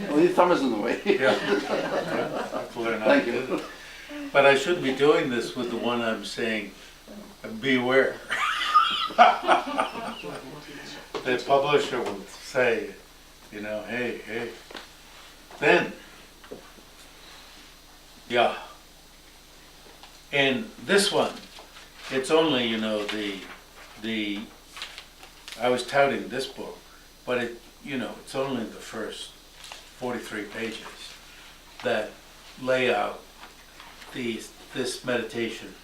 Well, your thumb is in the way. Yeah. I have to learn how Thank to you. do this. But I shouldn't be doing this with the one I'm saying, beware. The publisher will say, you know, hey. Then, yeah. And this one, it's only, you know, I was touting this book, but it, you know, it's only the first 43 pages that lay out this meditation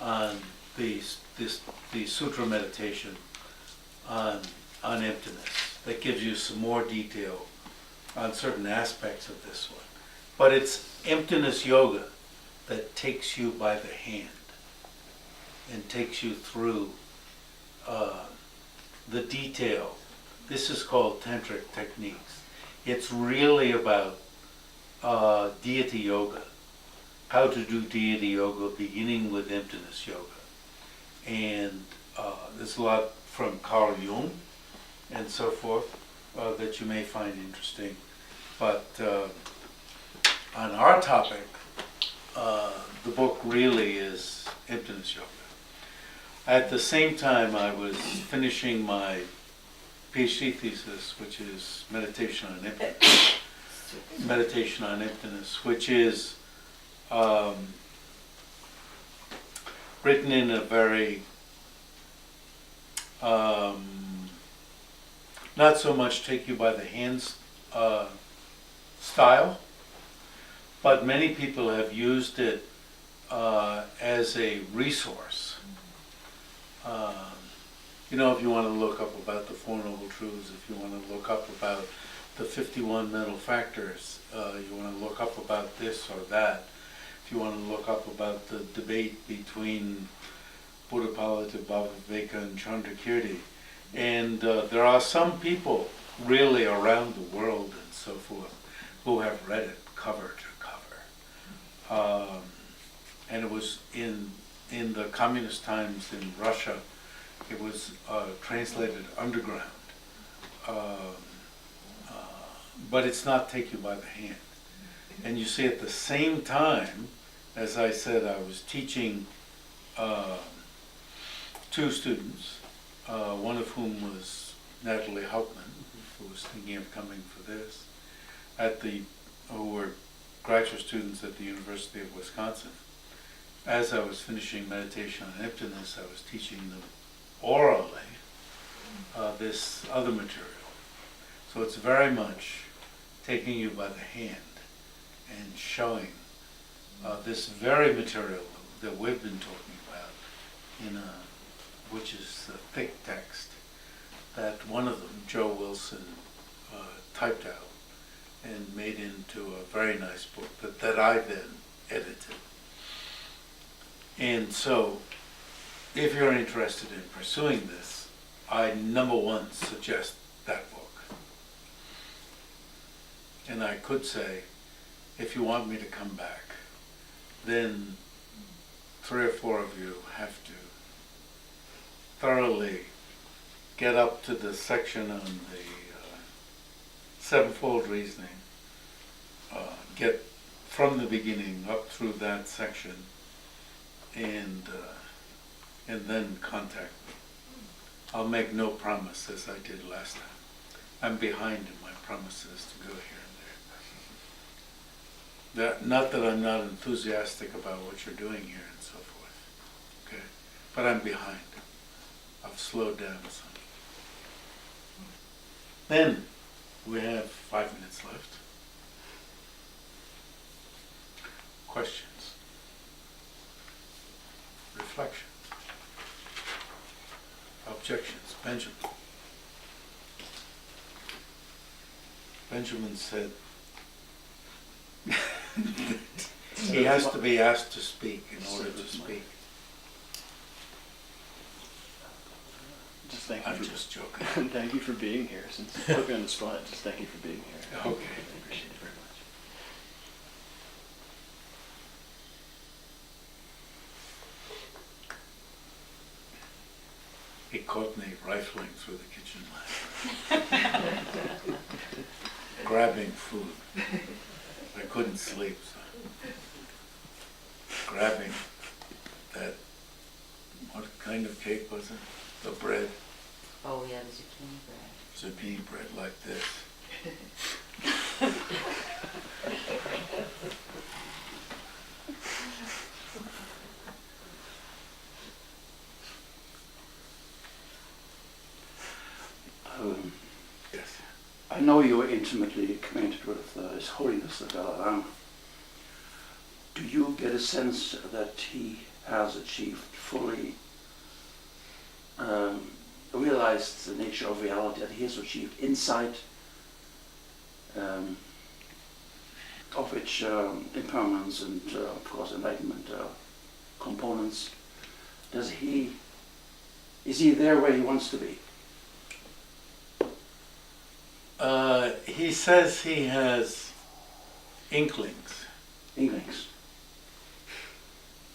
on the sutra meditation on emptiness that gives you some more detail on certain aspects of this one. But it's emptiness yoga that takes you by the hand and takes you through the detail. This is called tantric techniques. It's really about deity yoga, how to do deity yoga beginning with emptiness yoga. And there's a lot from Carl Jung and so forth that you may find interesting. But on our topic, the book really is emptiness yoga. At the same time, I was finishing my PhD thesis, which is meditation on emptiness. Meditation on emptiness, which is written in a very not so much take you by the hands style, but many people have used it as a resource. You know, if you want to look up about the Four Noble Truths, if you want to look up about the 51 mental factors, you want to look up about this or that, if you want to look up about the debate between Buddhapala, Bhaviveka, and Chandrakirti. And there are some people really around the world and so forth who have read it cover to cover. And it was in the communist times in Russia, it was translated underground. But it's not take you by the hand. And you see, at the same time, as I said, I was teaching two students, one of whom was Natalie Hauptman, who was thinking of coming for this, who were graduate students at the University of Wisconsin. As I was finishing meditation on emptiness, I was teaching them orally this other material. So it's very much taking you by the hand and showing this very material that we've been talking about, which is a thick text that one of them, Joe Wilson, typed out and made into a very nice book that I then edited. And so, if you're interested in pursuing this, I, number one, suggest that book. And I could say, if you want me to come back, then 3 or 4 of you have to thoroughly get up to the section on the sevenfold reasoning, get from the beginning up through that section, and then contact me. I'll make no promise as I did last time. I'm behind in my promises to go here and there. Not that I'm not enthusiastic about what you're doing here and so forth, okay? But I'm behind. I've slowed down some. Then we have 5 minutes left. Questions, reflections, objections. Benjamin said he has to be asked to speak in order to speak. Just thank you I'm for, just joking. thank you for being here. Since you put me on the spot, just thank you for being here. Okay. I appreciate it very much. It caught me rifling through the kitchen lamp, grabbing food. I couldn't sleep, so grabbing that, what kind of cake was it? The bread, Oh, yeah, the zucchini bread. zucchini bread like this. Yes. I know you are intimately acquainted with His Holiness the Dalai Lama. Do you get a sense that he has achieved fully realized the nature of reality, that he has achieved insight, of which impermanence and, of course, enlightenment components? Is he there where he wants to be? He says he has inklings, Inklings.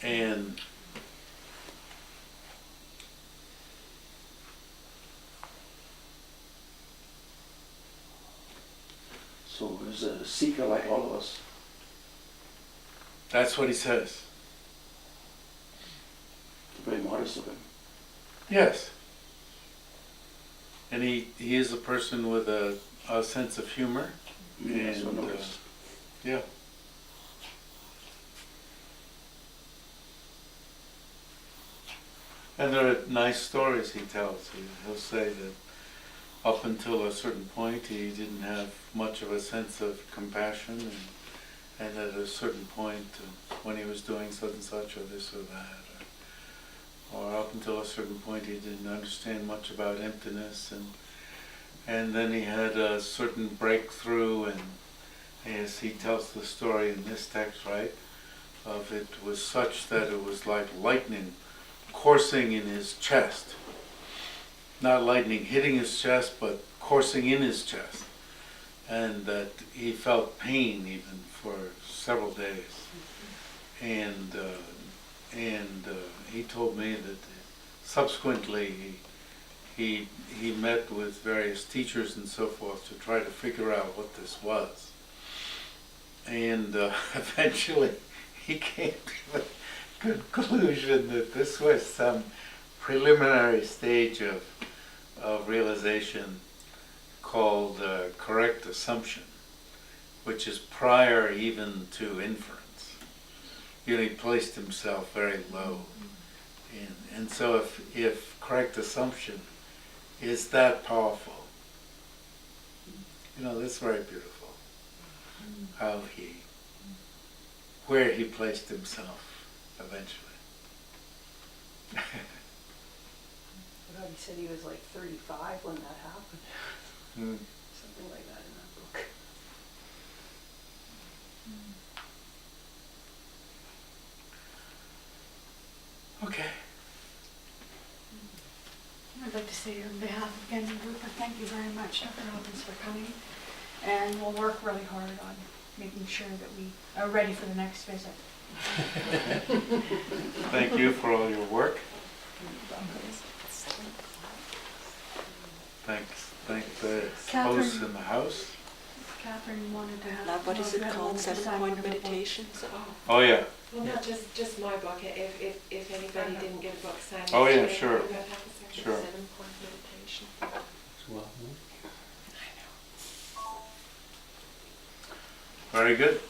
and So he's a seeker like all of us. that's what he says. Very modest of him. Yes. And he is a person with a sense of humor. Yes, I And, noticed. Yeah. And there are nice stories he tells. He'll say that up until a certain point he didn't have much of a sense of compassion, and at a certain point when he was doing such and such or this or that, or up until a certain point he didn't understand much about emptiness, and then he had a certain breakthrough, and as he tells the story in this text, right, of it was such that it was like lightning coursing in his chest. Not lightning hitting his chest, but coursing in his chest. And that he felt pain even for several days. And he told me that subsequently he met with various teachers and so forth to try to figure out what this was. And eventually he came to the conclusion that this was some preliminary stage of realization called correct assumption, which is prior even to inference. You know, he placed himself very low. And so if correct assumption is that powerful, you know, that's very beautiful. How where he placed himself eventually. God, he said he was like 35 when that happened. Mm. Something like that in that book. Okay. I'd like to say on behalf of Ken and Rupert, thank you very much, Dr. Robbins, for coming. And we'll work really hard on making sure that we are ready for the next visit. Thank you for all your work. Thank the Catherine. hosts in the house. Catherine wanted to have. Now, what is it had a called, little 7-point assignment of a book. meditations? Oh yeah. Well, not just my book. If anybody didn't get a book signed. Oh, yeah, yesterday, sure. we might have a second Sure. 7-point meditation. Very good.